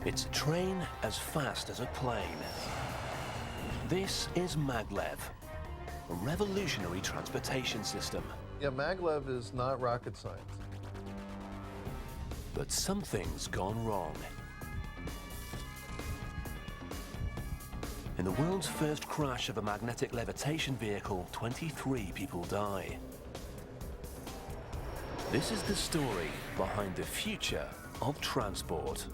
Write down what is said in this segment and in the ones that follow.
It's a train as fast as a plane. This is maglev, a revolutionary transportation system. Yeah, maglev is not rocket science. But something's gone wrong. In the world's first crash of a magnetic levitation vehicle, 23 people die. This is the story behind the future of transport.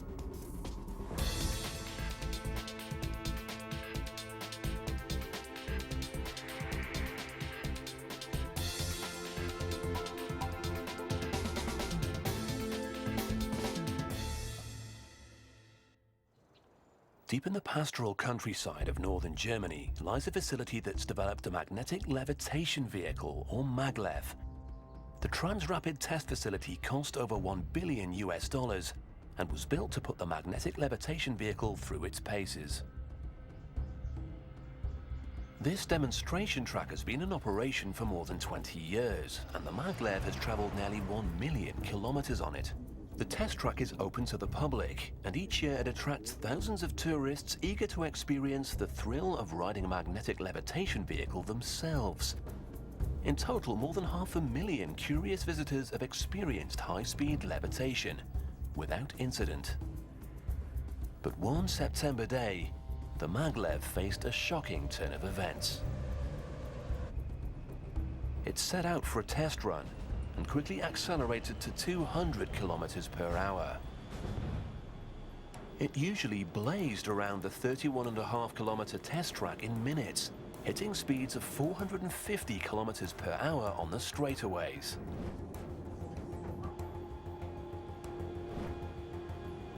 Deep in the pastoral countryside of northern Germany lies a facility that's developed a magnetic levitation vehicle, or maglev. The Transrapid test facility cost over $1 billion and was built to put the magnetic levitation vehicle through its paces. This demonstration track has been in operation for more than 20 years, and the maglev has traveled nearly 1 million kilometers on it. The test track is open to the public, and each year it attracts thousands of tourists eager to experience the thrill of riding a magnetic levitation vehicle themselves. In total, more than 500,000 curious visitors have experienced high-speed levitation without incident. But one September day, the maglev faced a shocking turn of events. It set out for a test run and quickly accelerated to 200 kilometers per hour. It usually blazed around the 31.5 kilometer test track in minutes, hitting speeds of 450 kilometers per hour on the straightaways.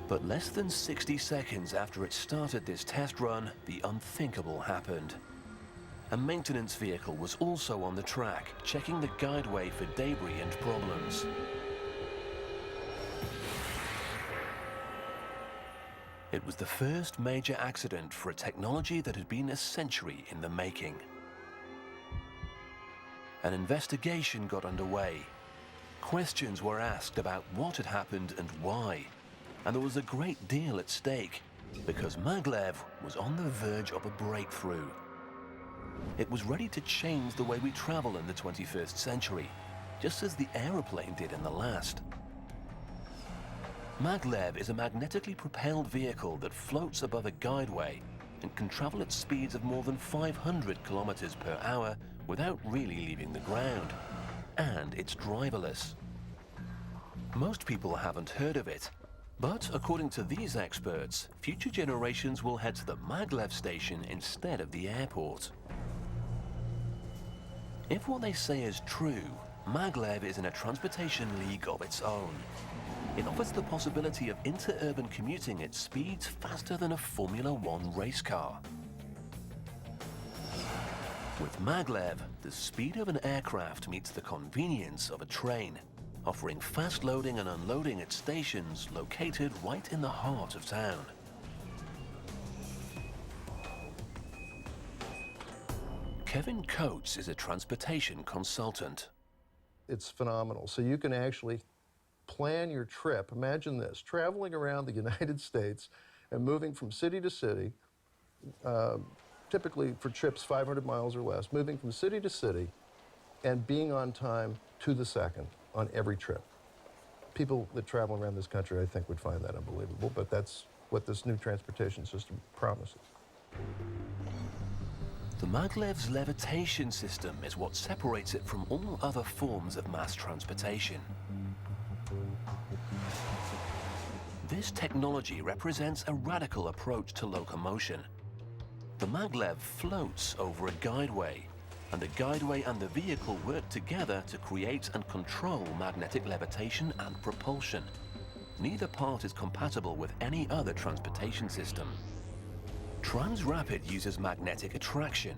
But less than 60 seconds after it started this test run, the unthinkable happened. A maintenance vehicle was also on the track, checking the guideway for debris and problems. It was the first major accident for a technology that had been a century in the making. An investigation got underway. Questions were asked about what had happened and why, and there was a great deal at stake, because maglev was on the verge of a breakthrough. It was ready to change the way we travel in the 21st century, just as the aeroplane did in the last. Maglev is a magnetically propelled vehicle that floats above a guideway and can travel at speeds of more than 500 kilometers per hour without really leaving the ground. And it's driverless. Most people haven't heard of it, but according to these experts, future generations will head to the maglev station instead of the airport. If what they say is true, maglev is in a transportation league of its own. It offers the possibility of interurban commuting at speeds faster than a Formula One race car. With maglev, the speed of an aircraft meets the convenience of a train, offering fast loading and unloading at stations located right in the heart of town. Kevin Coates is a transportation consultant. It's phenomenal. So you can actually plan your trip. Imagine this, traveling around the United States and moving from city to city, typically for trips 500 miles or less, moving from city to city and being on time to the second on every trip. People that travel around this country, I think, would find that unbelievable, but that's what this new transportation system promises. The maglev's levitation system is what separates it from all other forms of mass transportation. This technology represents a radical approach to locomotion. The maglev floats over a guideway, and the guideway and the vehicle work together to create and control magnetic levitation and propulsion. Neither part is compatible with any other transportation system. Transrapid uses magnetic attraction.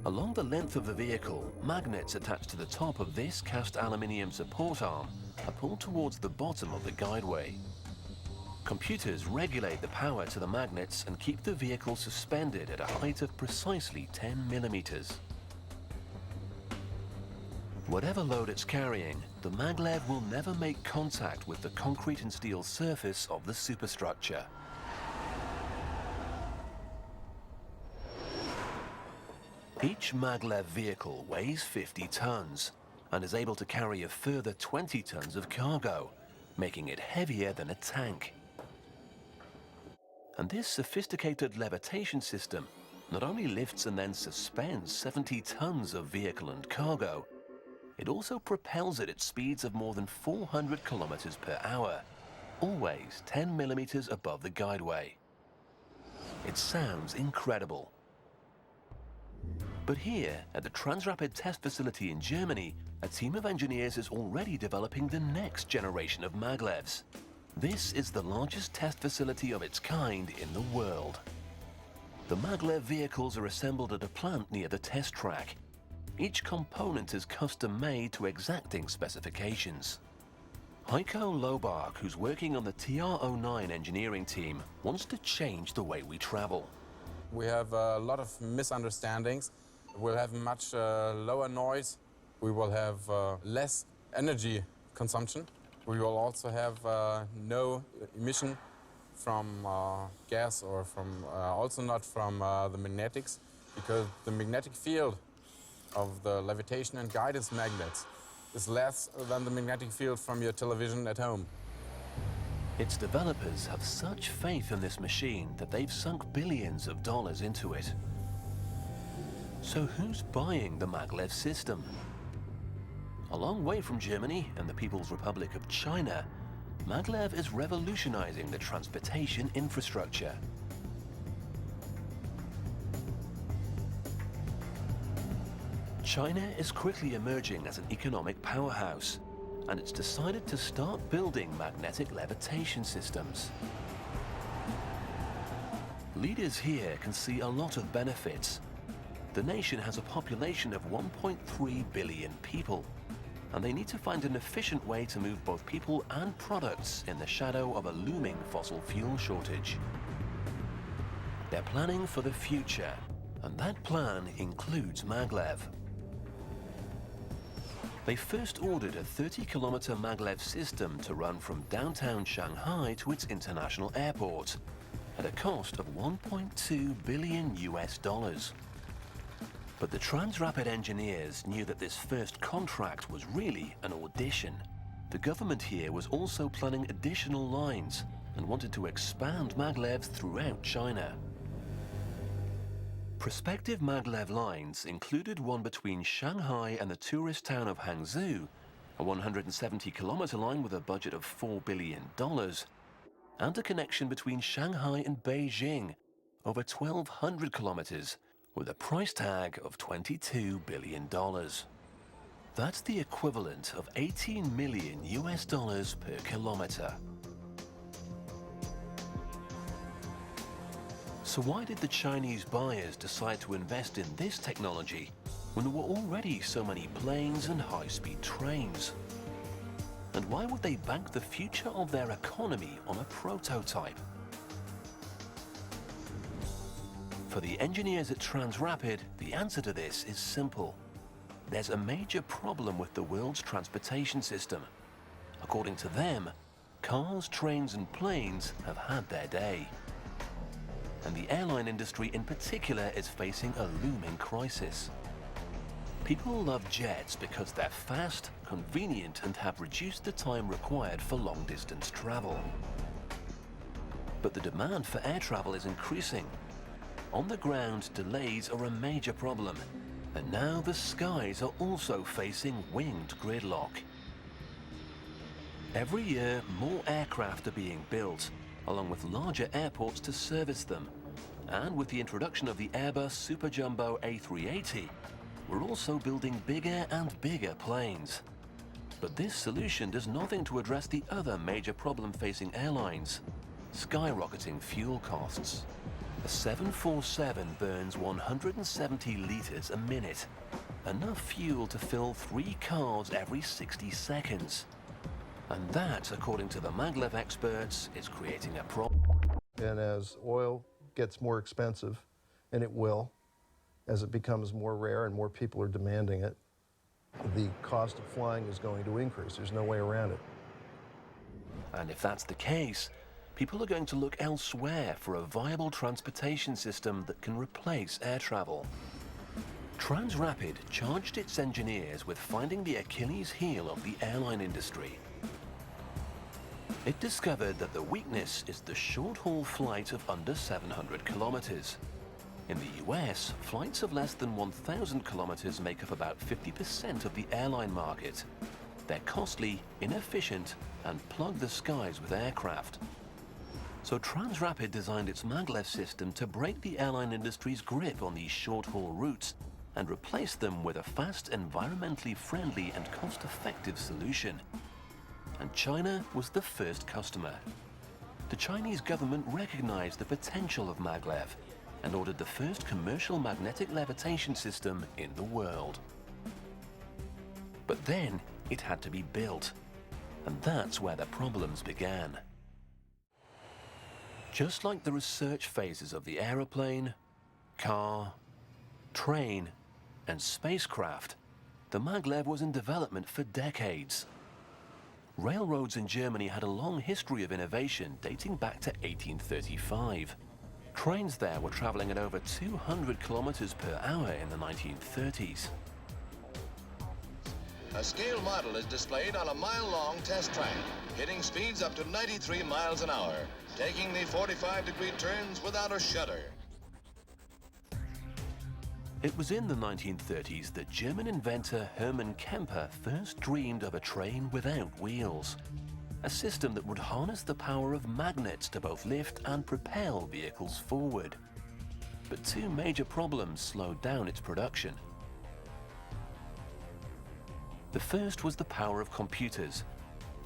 Along the length of the vehicle, magnets attached to the top of this cast aluminium support arm are pulled towards the bottom of the guideway. Computers regulate the power to the magnets and keep the vehicle suspended at a height of precisely 10 millimeters. Whatever load it's carrying, the maglev will never make contact with the concrete and steel surface of the superstructure. Each maglev vehicle weighs 50 tons and is able to carry a further 20 tons of cargo, making it heavier than a tank. And this sophisticated levitation system not only lifts and then suspends 70 tons of vehicle and cargo, it also propels it at speeds of more than 400 kilometers per hour, always 10 millimeters above the guideway. It sounds incredible. But here, at the Transrapid test facility in Germany, a team of engineers is already developing the next generation of maglevs. This is the largest test facility of its kind in the world. The maglev vehicles are assembled at a plant near the test track. Each component is custom-made to exacting specifications. Heiko Lobach, who's working on the TR09 engineering team, wants to change the way we travel. We have a lot of misunderstandings. We'll have much lower noise. We will have less energy consumption. We will also have no emission from gas or from also not from the magnetics, because the magnetic field of the levitation and guidance magnets is less than the magnetic field from your television at home. Its developers have such faith in this machine that they've sunk billions of dollars into it. So who's buying the maglev system? A long way from Germany and the People's Republic of China, maglev is revolutionizing the transportation infrastructure. China is quickly emerging as an economic powerhouse, and it's decided to start building magnetic levitation systems. Leaders here can see a lot of benefits. The nation has a population of 1.3 billion people, and they need to find an efficient way to move both people and products in the shadow of a looming fossil fuel shortage. They're planning for the future, and that plan includes maglev. They first ordered a 30-kilometer maglev system to run from downtown Shanghai to its international airport at a cost of $1.2 billion. But the Transrapid engineers knew that this first contract was really an audition. The government here was also planning additional lines and wanted to expand maglevs throughout China. Prospective maglev lines included one between Shanghai and the tourist town of Hangzhou, a 170-kilometer line with a budget of $4 billion, and a connection between Shanghai and Beijing, over 1,200 kilometers, with a price tag of $22 billion. That's the equivalent of $18 million per kilometer. So why did the Chinese buyers decide to invest in this technology when there were already so many planes and high-speed trains? And why would they bank the future of their economy on a prototype? For the engineers at Transrapid, the answer to this is simple. There's a major problem with the world's transportation system. According to them, cars, trains, and planes have had their day. And the airline industry in particular is facing a looming crisis. People love jets because they're fast, convenient, and have reduced the time required for long-distance travel. But the demand for air travel is increasing. On the ground, delays are a major problem, and now the skies are also facing winged gridlock. Every year, more aircraft are being built, along with larger airports to service them. And with the introduction of the Airbus Super Jumbo A380, we're also building bigger and bigger planes. But this solution does nothing to address the other major problem facing airlines: skyrocketing fuel costs. A 747 burns 170 liters a minute, enough fuel to fill 3 cars every 60 seconds. And that, according to the maglev experts, is creating a problem. And as oil gets more expensive, and it will, as it becomes more rare and more people are demanding it, the cost of flying is going to increase. There's no way around it. And if that's the case, people are going to look elsewhere for a viable transportation system that can replace air travel. Transrapid charged its engineers with finding the Achilles heel of the airline industry. It discovered that the weakness is the short-haul flight of under 700 kilometers. In the US, flights of less than 1,000 kilometers make up about 50% of the airline market. They're costly, inefficient, and plug the skies with aircraft. So Transrapid designed its maglev system to break the airline industry's grip on these short-haul routes and replace them with a fast, environmentally friendly and cost-effective solution. And China was the first customer. The Chinese government recognized the potential of maglev and ordered the first commercial magnetic levitation system in the world. But then it had to be built, and that's where the problems began. Just like the research phases of the aeroplane, car, train, and spacecraft, the maglev was in development for decades. Railroads in Germany had a long history of innovation dating back to 1835. Trains there were traveling at over 200 kilometers per hour in the 1930s. A scale model is displayed on a mile-long test track, hitting speeds up to 93 miles an hour, taking the 45-degree turns without a shudder. It was in the 1930s that German inventor Hermann Kemper first dreamed of a train without wheels, a system that would harness the power of magnets to both lift and propel vehicles forward. But two major problems slowed down its production. The first was the power of computers.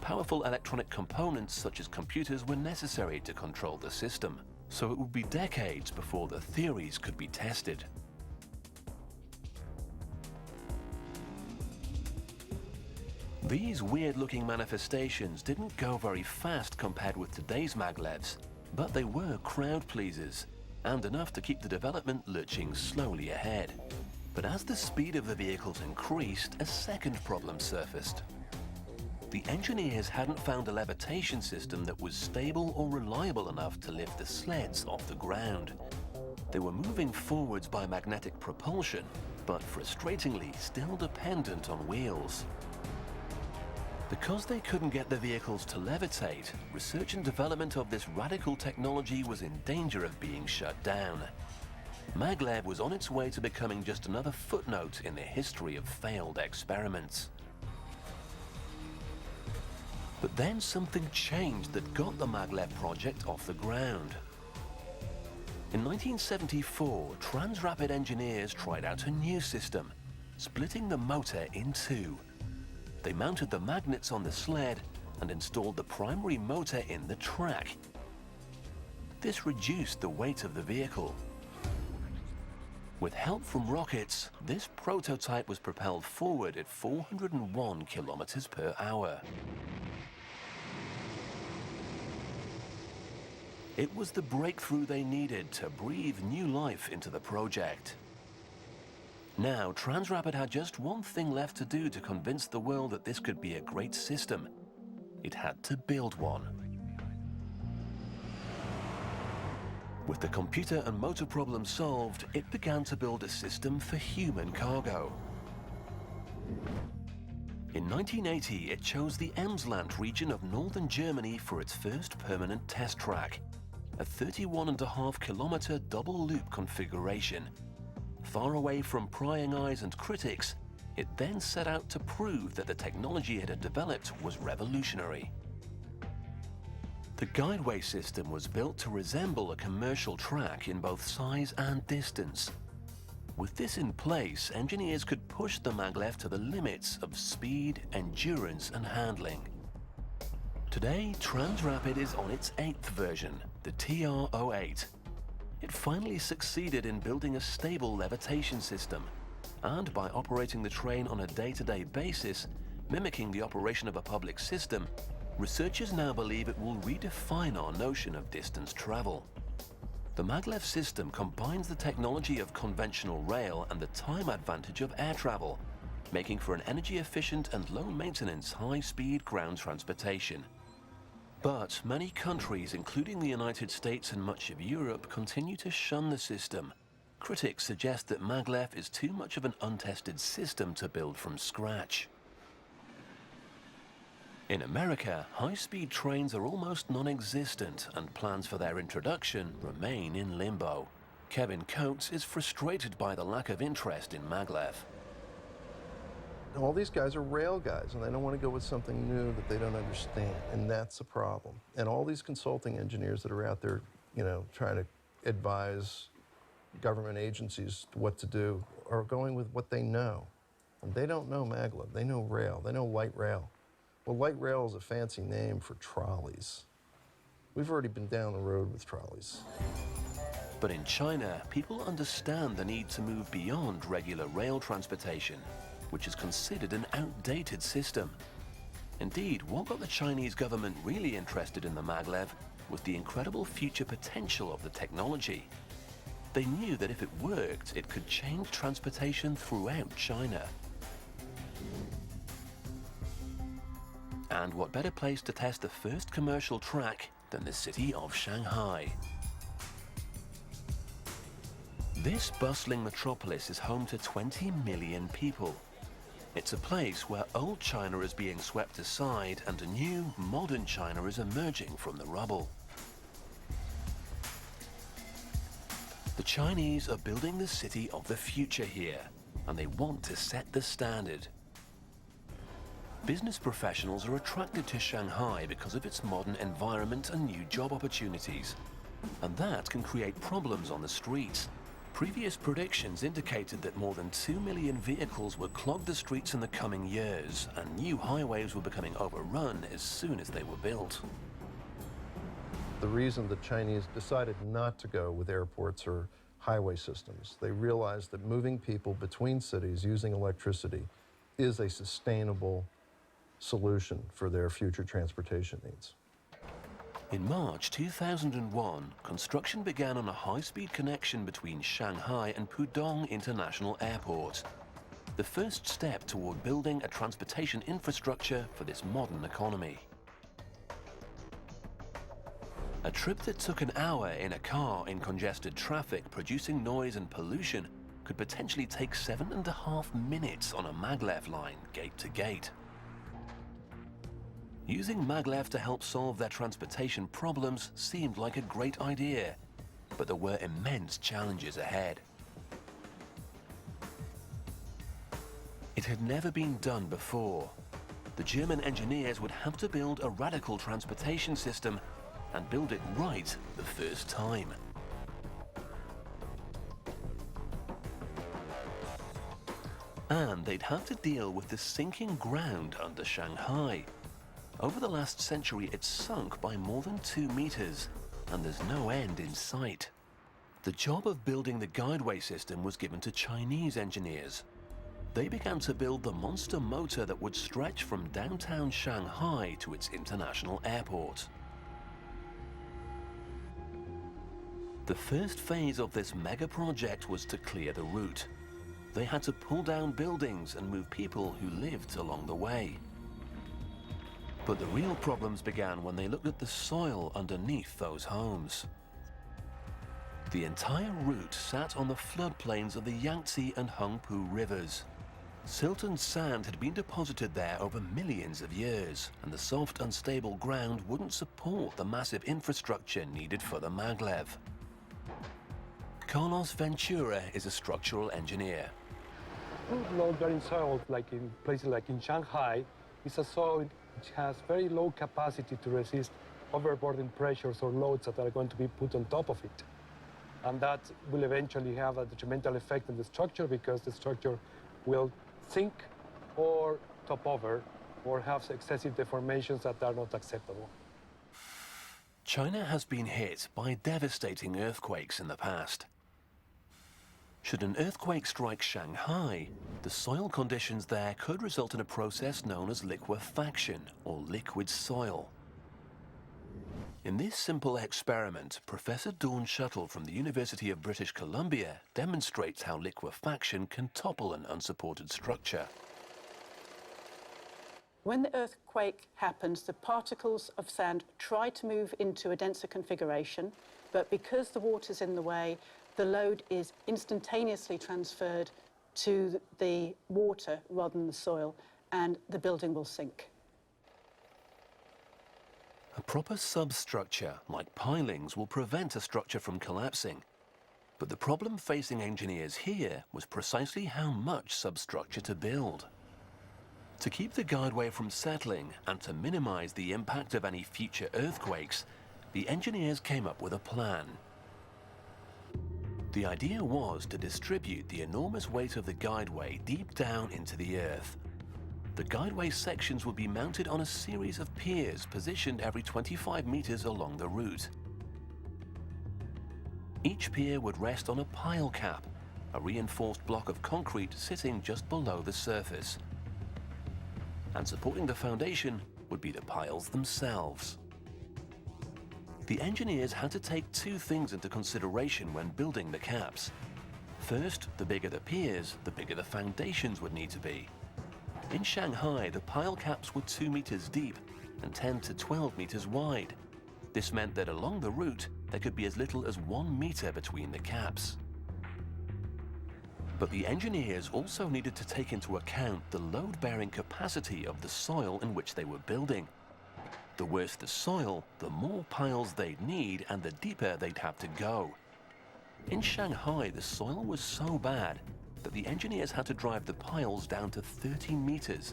Powerful electronic components such as computers were necessary to control the system, so it would be decades before the theories could be tested. These weird-looking manifestations didn't go very fast compared with today's maglevs, but they were crowd pleasers, and enough to keep the development lurching slowly ahead. But as the speed of the vehicles increased, a second problem surfaced. The engineers hadn't found a levitation system that was stable or reliable enough to lift the sleds off the ground. They were moving forwards by magnetic propulsion, but frustratingly still dependent on wheels. Because they couldn't get the vehicles to levitate, research and development of this radical technology was in danger of being shut down. Maglev was on its way to becoming just another footnote in the history of failed experiments. But then something changed that got the maglev project off the ground. In 1974, Transrapid engineers tried out a new system, splitting the motor in two. They mounted the magnets on the sled and installed the primary motor in the track. This reduced the weight of the vehicle. With help from rockets, this prototype was propelled forward at 401 kilometers per hour. It was the breakthrough they needed to breathe new life into the project. Now, Transrapid had just one thing left to do to convince the world that this could be a great system. It had to build one. With the computer and motor problem solved, it began to build a system for human cargo. In 1980, it chose the Emsland region of northern Germany for its first permanent test track, a 31.5-kilometer double-loop configuration. Far away from prying eyes and critics, it then set out to prove that the technology it had developed was revolutionary. The guideway system was built to resemble a commercial track in both size and distance. With this in place, engineers could push the maglev to the limits of speed, endurance, and handling. Today, Transrapid is on its 8th version, the TR-08. It finally succeeded in building a stable levitation system, and by operating the train on a day-to-day basis, mimicking the operation of a public system, researchers now believe it will redefine our notion of distance travel. The maglev system combines the technology of conventional rail and the time advantage of air travel, making for an energy-efficient and low-maintenance, high-speed ground transportation. But many countries, including the United States and much of Europe, continue to shun the system. Critics suggest that maglev is too much of an untested system to build from scratch. In America, high-speed trains are almost non-existent, and plans for their introduction remain in limbo. Kevin Coates is frustrated by the lack of interest in maglev. All these guys are rail guys, and they don't want to go with something new that they don't understand, and that's a problem. And all these consulting engineers that are out there, trying to advise government agencies what to do are going with what they know. And they don't know maglev. They know rail. They know light rail. Well, light rail is a fancy name for trolleys. We've already been down the road with trolleys. But in China, people understand the need to move beyond regular rail transportation, which is considered an outdated system. Indeed, what got the Chinese government really interested in the maglev was the incredible future potential of the technology. They knew that if it worked, it could change transportation throughout China. And what better place to test the first commercial track than the city of Shanghai? This bustling metropolis is home to 20 million people. It's a place where old China is being swept aside and a new, modern China is emerging from the rubble. The Chinese are building the city of the future here, and they want to set the standard. Business professionals are attracted to Shanghai because of its modern environment and new job opportunities. And that can create problems on the streets. Previous predictions indicated that more than 2 million vehicles would clog the streets in the coming years, and new highways were becoming overrun as soon as they were built. The reason the Chinese decided not to go with airports or highway systems, they realized that moving people between cities using electricity is a sustainable solution for their future transportation needs. In March 2001, construction began on a high-speed connection between Shanghai and Pudong International Airport, the first step toward building a transportation infrastructure for this modern economy. A trip that took an hour in a car in congested traffic producing noise and pollution could potentially take 7.5 minutes on a maglev line gate to gate. Using maglev to help solve their transportation problems seemed like a great idea, but there were immense challenges ahead. It had never been done before. The German engineers would have to build a radical transportation system and build it right the first time. And they'd have to deal with the sinking ground under Shanghai. Over the last century, it's sunk by more than 2 meters, and there's no end in sight. The job of building the guideway system was given to Chinese engineers. They began to build the monster motor that would stretch from downtown Shanghai to its international airport. The first phase of this mega project was to clear the route. They had to pull down buildings and move people who lived along the way. But the real problems began when they looked at the soil underneath those homes. The entire route sat on the floodplains of the Yangtze and Hengpu rivers. Silt and sand had been deposited there over millions of years, and the soft, unstable ground wouldn't support the massive infrastructure needed for the maglev. Carlos Ventura is a structural engineer. Load-bearing soil, like in places like in Shanghai, is a soil which has very low capacity to resist overburden pressures or loads that are going to be put on top of it. And that will eventually have a detrimental effect on the structure because the structure will sink or top over or have excessive deformations that are not acceptable. China has been hit by devastating earthquakes in the past. Should an earthquake strike Shanghai, the soil conditions there could result in a process known as liquefaction, or liquid soil. In this simple experiment, Professor Dawn Shuttle from the University of British Columbia demonstrates how liquefaction can topple an unsupported structure. When the earthquake happens, the particles of sand try to move into a denser configuration, but because the water's in the way, the load is instantaneously transferred to the water rather than the soil, and the building will sink. A proper substructure, like pilings, will prevent a structure from collapsing. But the problem facing engineers here was precisely how much substructure to build. To keep the guideway from settling and to minimize the impact of any future earthquakes, the engineers came up with a plan. The idea was to distribute the enormous weight of the guideway deep down into the earth. The guideway sections would be mounted on a series of piers positioned every 25 meters along the route. Each pier would rest on a pile cap, a reinforced block of concrete sitting just below the surface. And supporting the foundation would be the piles themselves. The engineers had to take two things into consideration when building the caps. First, the bigger the piers, the bigger the foundations would need to be. In Shanghai, the pile caps were 2 meters deep and 10 to 12 meters wide. This meant that along the route, there could be as little as 1 meter between the caps. But the engineers also needed to take into account the load-bearing capacity of the soil in which they were building. The worse the soil, the more piles they'd need and the deeper they'd have to go. In Shanghai, the soil was so bad that the engineers had to drive the piles down to 30 meters.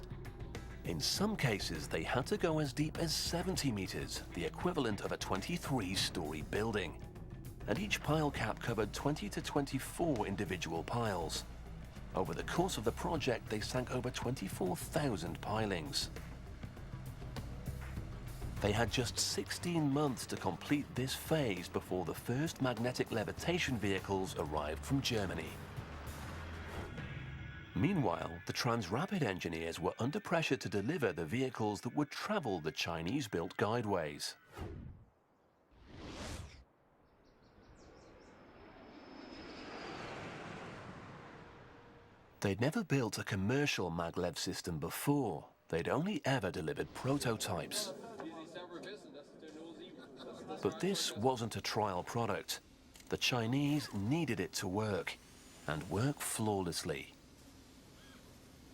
In some cases, they had to go as deep as 70 meters, the equivalent of a 23-story building. And each pile cap covered 20 to 24 individual piles. Over the course of the project, they sank over 24,000 pilings. They had just 16 months to complete this phase before the first magnetic levitation vehicles arrived from Germany. Meanwhile, the Transrapid engineers were under pressure to deliver the vehicles that would travel the Chinese-built guideways. They'd never built a commercial maglev system before. They'd only ever delivered prototypes. But this wasn't a trial product. The Chinese needed it to work, and work flawlessly.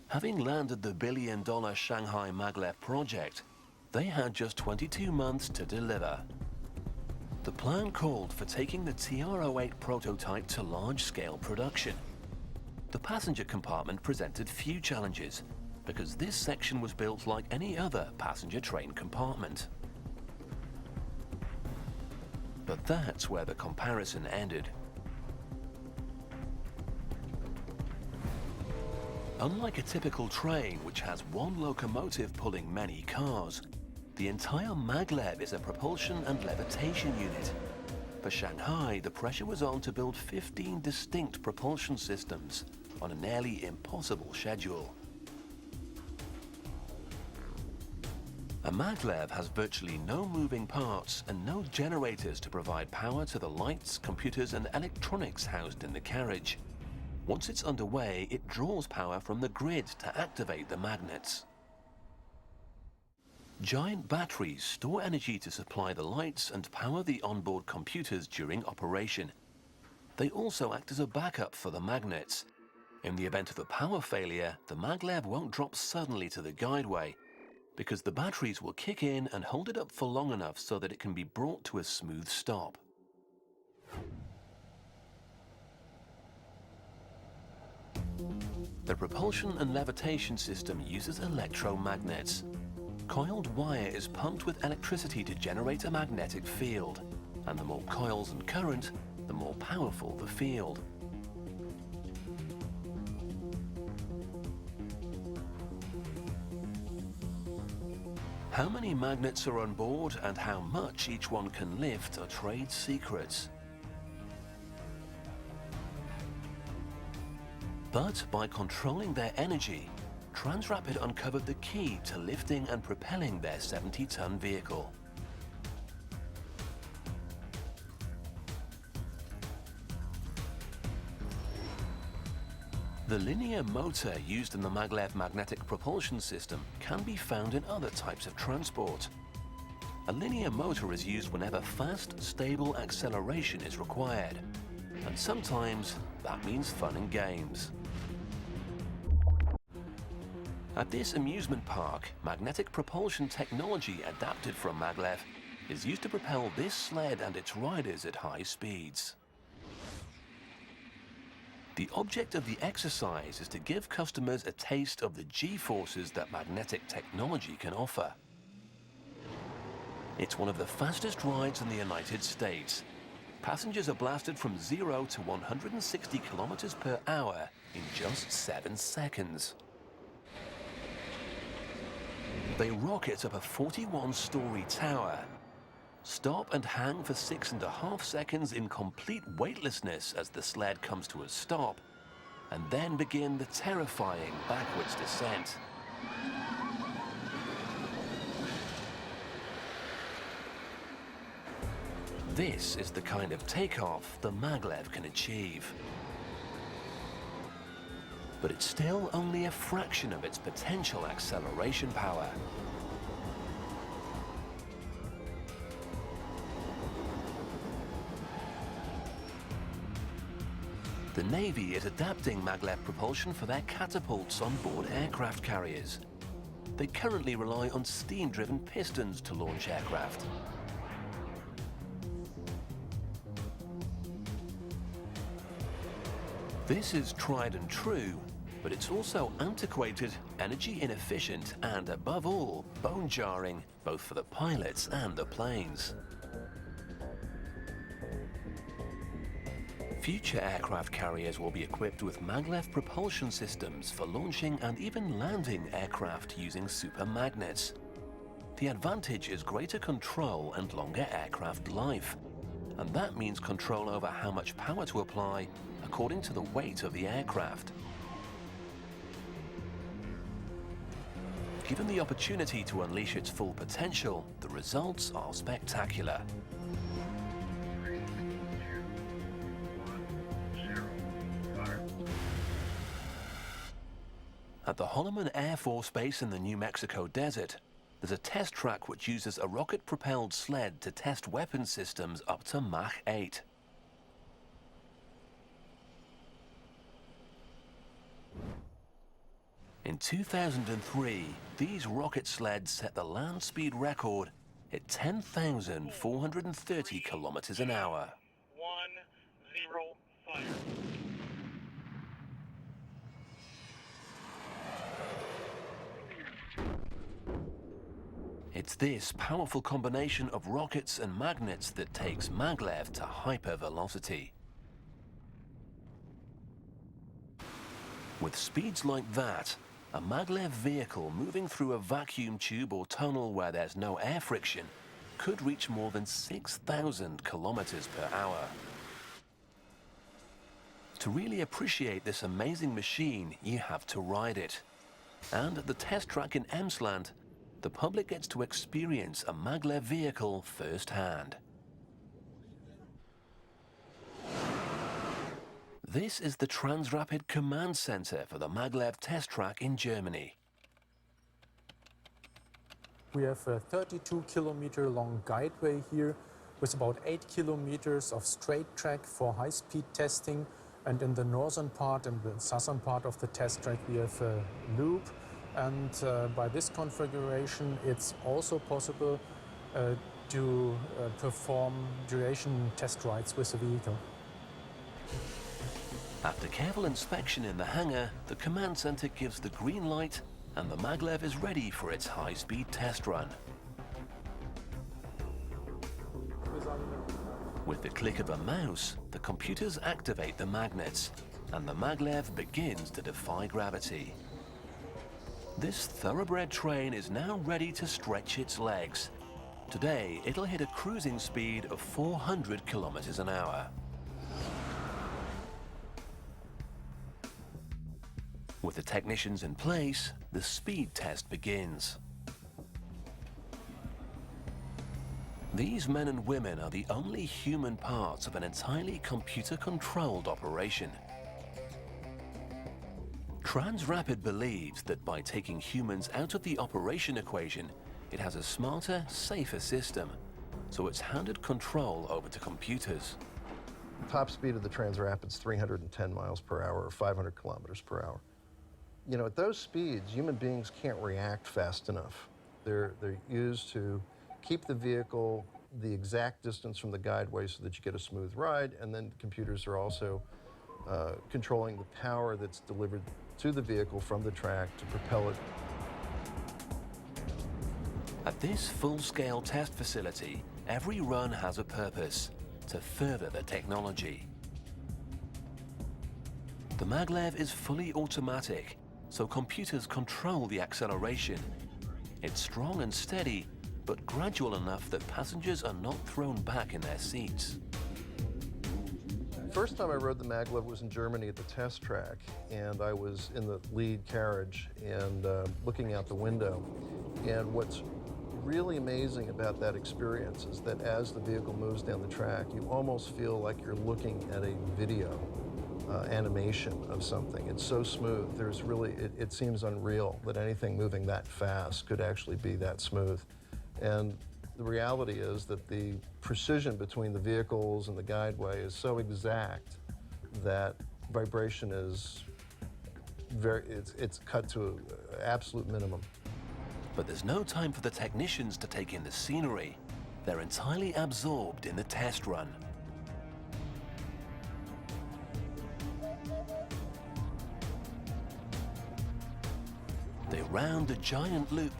Having landed the billion-dollar Shanghai maglev project, they had just 22 months to deliver. The plan called for taking the TR-08 prototype to large-scale production. The passenger compartment presented few challenges, because this section was built like any other passenger train compartment. But that's where the comparison ended. Unlike a typical train, which has one locomotive pulling many cars, the entire maglev is a propulsion and levitation unit. For Shanghai, the pressure was on to build 15 distinct propulsion systems on a nearly impossible schedule. A maglev has virtually no moving parts and no generators to provide power to the lights, computers, and electronics housed in the carriage. Once it's underway, it draws power from the grid to activate the magnets. Giant batteries store energy to supply the lights and power the onboard computers during operation. They also act as a backup for the magnets. In the event of a power failure, the maglev won't drop suddenly to the guideway, because the batteries will kick in and hold it up for long enough so that it can be brought to a smooth stop. The propulsion and levitation system uses electromagnets. Coiled wire is pumped with electricity to generate a magnetic field, and the more coils and current, the more powerful the field. How many magnets are on board and how much each one can lift are trade secrets. But by controlling their energy, Transrapid uncovered the key to lifting and propelling their 70-ton vehicle. The linear motor used in the maglev magnetic propulsion system can be found in other types of transport. A linear motor is used whenever fast, stable acceleration is required, and sometimes that means fun and games. At this amusement park, magnetic propulsion technology adapted from maglev is used to propel this sled and its riders at high speeds. The object of the exercise is to give customers a taste of the G-forces that magnetic technology can offer. It's one of the fastest rides in the United States. Passengers are blasted from 0 to 160 kilometers per hour in just 7 seconds. They rocket up a 41-story tower, stop and hang for 6.5 seconds in complete weightlessness as the sled comes to a stop, and then begin the terrifying backwards descent. This is the kind of takeoff the maglev can achieve. But it's still only a fraction of its potential acceleration power. The Navy is adapting maglev propulsion for their catapults on board aircraft carriers. They currently rely on steam-driven pistons to launch aircraft. This is tried and true, but it's also antiquated, energy inefficient, and above all, bone-jarring, both for the pilots and the planes. Future aircraft carriers will be equipped with maglev propulsion systems for launching and even landing aircraft using supermagnets. The advantage is greater control and longer aircraft life, and that means control over how much power to apply according to the weight of the aircraft. Given the opportunity to unleash its full potential, the results are spectacular. At the Holloman Air Force Base in the New Mexico desert, there's a test track which uses a rocket-propelled sled to test weapon systems up to Mach 8. In 2003, these rocket sleds set the land speed record at 10,430 kilometers an hour. 1-0 fire. It's this powerful combination of rockets and magnets that takes maglev to hypervelocity. With speeds like that, a maglev vehicle moving through a vacuum tube or tunnel where there's no air friction could reach more than 6,000 kilometers per hour. To really appreciate this amazing machine, you have to ride it. And at the test track in Emsland, the public gets to experience a maglev vehicle firsthand. This is the Transrapid Command Center for the maglev test track in Germany. We have a 32-kilometer long guideway here with about 8 kilometers of straight track for high-speed testing. And in the northern part and the southern part of the test track, we have a loop. And by this configuration, it's also possible to perform duration test rides with the vehicle. After careful inspection in the hangar, the command center gives the green light and the maglev is ready for its high-speed test run. With the click of a mouse, the computers activate the magnets and the maglev begins to defy gravity. This thoroughbred train is now ready to stretch its legs. Today, it'll hit a cruising speed of 400 kilometers an hour. With the technicians in place, the speed test begins. These men and women are the only human parts of an entirely computer-controlled operation. Transrapid believes that by taking humans out of the operation equation, it has a smarter, safer system, so it's handed control over to computers. Top speed of the Transrapid's 310 miles per hour or 500 kilometers per hour. You know, at those speeds, human beings can't react fast enough. They're used to keep the vehicle the exact distance from the guideway so that you get a smooth ride, and then computers are also controlling the power that's delivered to the vehicle from the track to propel it. At this full-scale test facility, every run has a purpose: to further the technology. The maglev is fully automatic, so computers control the acceleration. It's strong and steady, but gradual enough that passengers are not thrown back in their seats. First time I rode the maglev was in Germany at the test track, and I was in the lead carriage and looking out the window. And what's really amazing about that experience is that as the vehicle moves down the track, you almost feel like you're looking at a video animation of something. It's so smooth. There's really, it seems unreal that anything moving that fast could actually be that smooth. And the reality is that the precision between the vehicles and the guideway is so exact that vibration is it's cut to an absolute minimum. But there's no time for the technicians to take in the scenery. They're entirely absorbed in the test run. They round the giant loop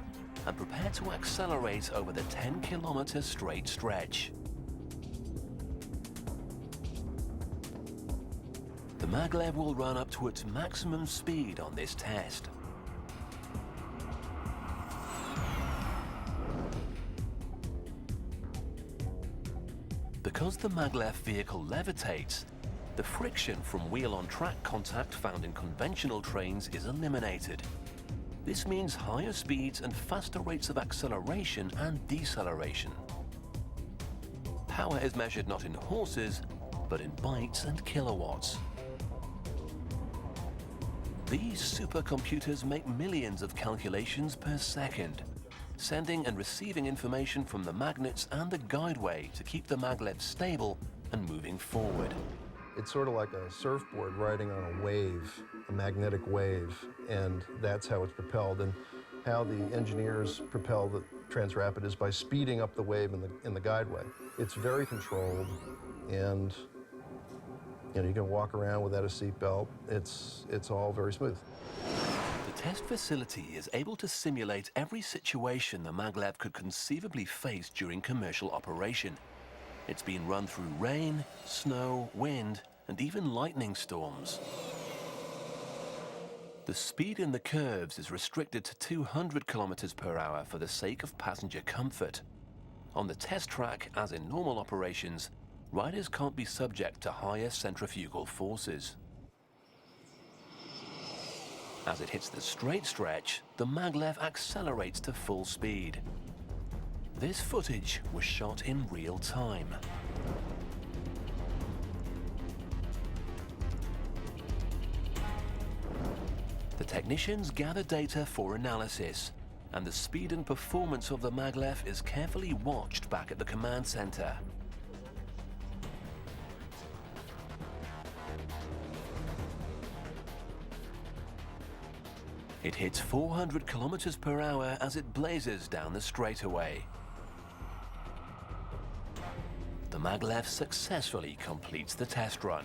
and prepare to accelerate over the 10-kilometer straight stretch. The maglev will run up to its maximum speed on this test. Because the maglev vehicle levitates, the friction from wheel-on-track contact found in conventional trains is eliminated. This means higher speeds and faster rates of acceleration and deceleration. Power is measured not in horses, but in bytes and kilowatts. These supercomputers make millions of calculations per second, sending and receiving information from the magnets and the guideway to keep the maglev stable and moving forward. It's sort of like a surfboard riding on a wave, a magnetic wave, and that's how it's propelled. And how the engineers propel the Transrapid is by speeding up the wave in the guideway. It's very controlled, and you know, you can walk around without a seatbelt. It's all very smooth. The test facility is able to simulate every situation the maglev could conceivably face during commercial operation. It's been run through rain, snow, wind, and even lightning storms. The speed in the curves is restricted to 200 kilometers per hour for the sake of passenger comfort. On the test track, as in normal operations, riders can't be subject to higher centrifugal forces. As it hits the straight stretch, the maglev accelerates to full speed. This footage was shot in real time. The technicians gather data for analysis, and the speed and performance of the maglev is carefully watched back at the command center. It hits 400 kilometers per hour as it blazes down the straightaway. The maglev successfully completes the test run.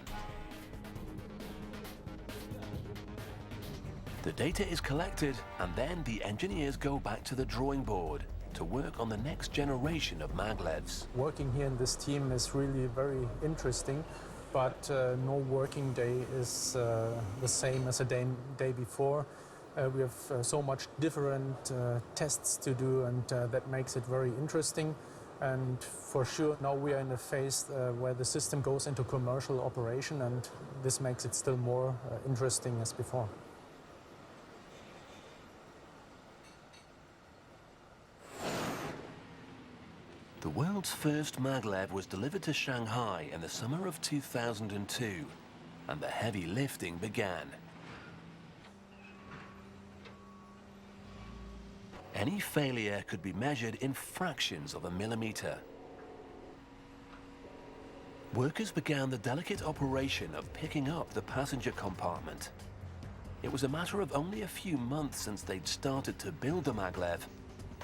The data is collected, and then the engineers go back to the drawing board to work on the next generation of maglevs. Working here in this team is really very interesting, but no working day is the same as a day before. We have so much different tests to do, and that makes it very interesting. And for sure, now we are in a phase where the system goes into commercial operation, and this makes it still more interesting as before. The world's first maglev was delivered to Shanghai in the summer of 2002, and the heavy lifting began. Any failure could be measured in fractions of a millimeter. Workers began the delicate operation of picking up the passenger compartment. It was a matter of only a few months since they'd started to build the maglev,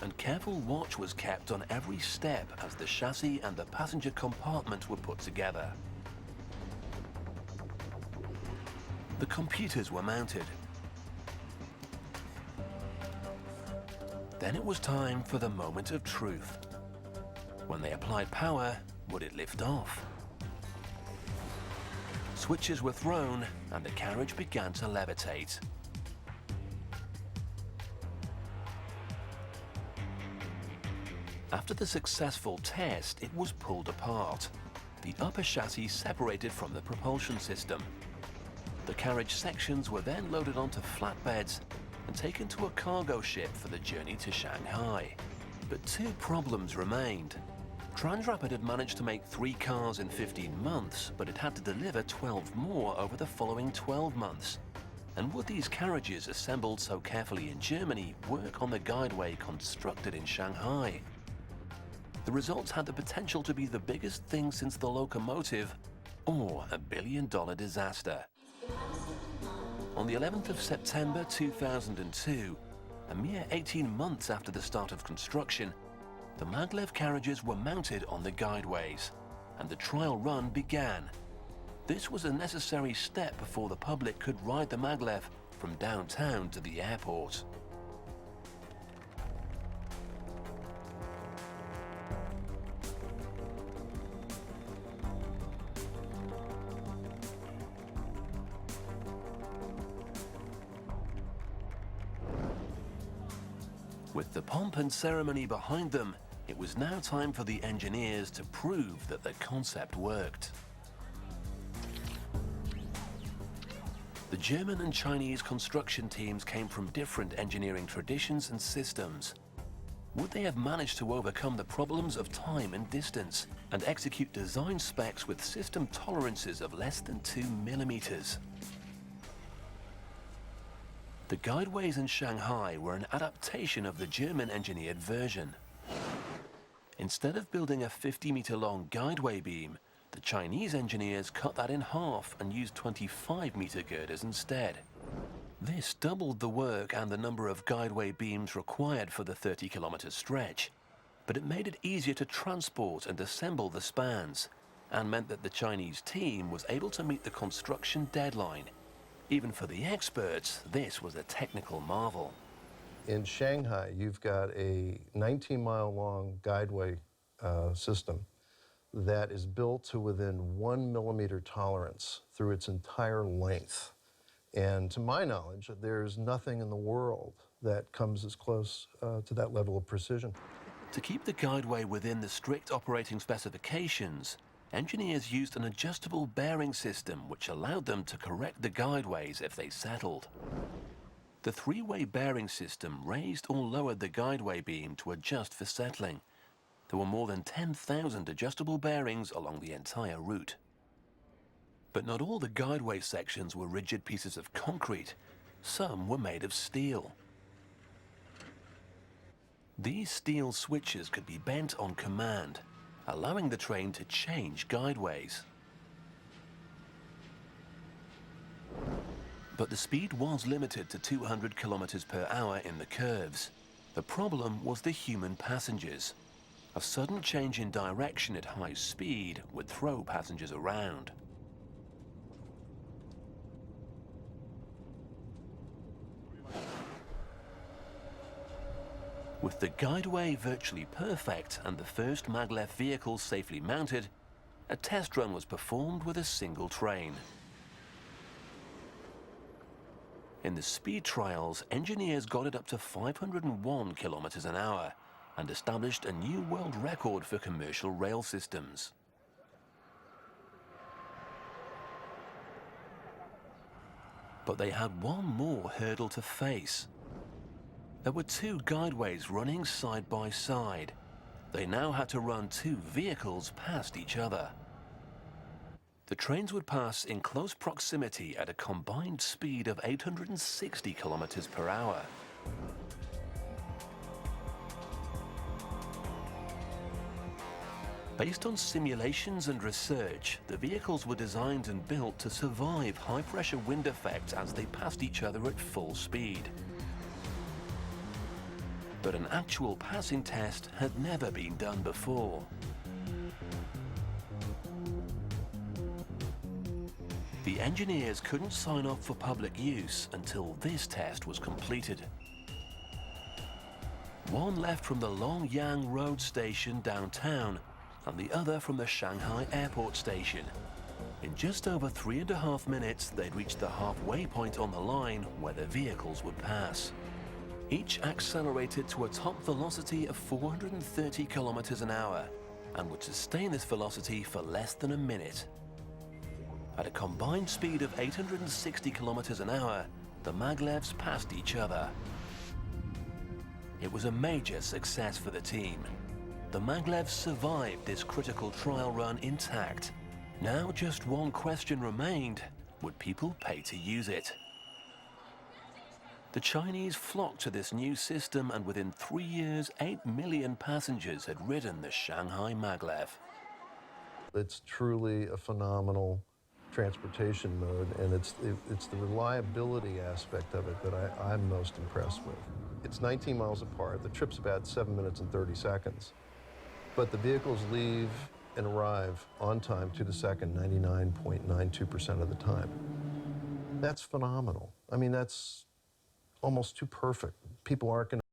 and careful watch was kept on every step as the chassis and the passenger compartment were put together. The computers were mounted. Then it was time for the moment of truth. When they applied power, would it lift off? Switches were thrown and the carriage began to levitate. After the successful test, it was pulled apart. The upper chassis separated from the propulsion system. The carriage sections were then loaded onto flatbeds and taken to a cargo ship for the journey to Shanghai. But two problems remained. Transrapid had managed to make 3 cars in 15 months, but it had to deliver 12 more over the following 12 months. And would these carriages, assembled so carefully in Germany, work on the guideway constructed in Shanghai? The results had the potential to be the biggest thing since the locomotive, or a billion-dollar disaster. On the 11th of September 2002, a mere 18 months after the start of construction, the maglev carriages were mounted on the guideways, and the trial run began. This was a necessary step before the public could ride the maglev from downtown to the airport. With the pomp and ceremony behind them, it was now time for the engineers to prove that the concept worked. The German and Chinese construction teams came from different engineering traditions and systems. Would they have managed to overcome the problems of time and distance and execute design specs with system tolerances of less than 2 millimeters? The guideways in Shanghai were an adaptation of the German engineered version. Instead of building a 50-meter-long guideway beam, the Chinese engineers cut that in half and used 25-meter girders instead. This doubled the work and the number of guideway beams required for the 30-kilometer stretch, but it made it easier to transport and assemble the spans, and meant that the Chinese team was able to meet the construction deadline. Even for the experts, this was a technical marvel. In Shanghai, you've got a 19-mile-long guideway system that is built to within 1 millimeter tolerance through its entire length. And to my knowledge, there's nothing in the world that comes as close to that level of precision. To keep the guideway within the strict operating specifications, engineers used an adjustable bearing system which allowed them to correct the guideways if they settled. The 3-way bearing system raised or lowered the guideway beam to adjust for settling. There were more than 10,000 adjustable bearings along the entire route. But not all the guideway sections were rigid pieces of concrete. Some were made of steel. These steel switches could be bent on command, allowing the train to change guideways. But the speed was limited to 200 kilometers per hour in the curves. The problem was the human passengers. A sudden change in direction at high speed would throw passengers around. With the guideway virtually perfect and the first maglev vehicle safely mounted, a test run was performed with a single train. In the speed trials, engineers got it up to 501 kilometers an hour and established a new world record for commercial rail systems. But they had one more hurdle to face. There were 2 guideways running side by side. They now had to run 2 vehicles past each other. The trains would pass in close proximity at a combined speed of 860 kilometers per hour. Based on simulations and research, the vehicles were designed and built to survive high-pressure wind effects as they passed each other at full speed. But an actual passing test had never been done before. The engineers couldn't sign off for public use until this test was completed. One left from the Longyang Road station downtown and the other from the Shanghai Airport station. In just over 3.5 minutes, they'd reached the halfway point on the line where the vehicles would pass. Each accelerated to a top velocity of 430 kilometers an hour and would sustain this velocity for less than a minute. At a combined speed of 860 kilometers an hour, the maglevs passed each other. It was a major success for the team. The maglevs survived this critical trial run intact. Now just one question remained: would people pay to use it? The Chinese flocked to this new system, and within 3 years, 8 million passengers had ridden the Shanghai maglev. It's truly a phenomenal transportation mode, and it's the reliability aspect of it that I'm most impressed with. It's 19 miles apart. The trip's about 7 minutes and 30 seconds. But the vehicles leave and arrive on time to the second 99.92% of the time. That's phenomenal. I mean, that's almost too perfect. People aren't going to